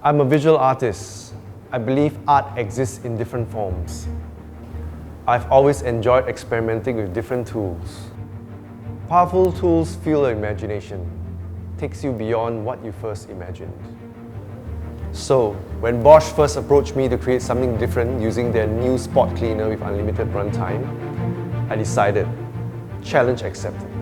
I'm a visual artist. I believe art exists in different forms. I've always enjoyed experimenting with different tools. Powerful tools fuel your imagination, takes you beyond what you first imagined. So, when Bosch first approached me to create something different using their new spot cleaner with unlimited runtime, I decided, challenge accepted.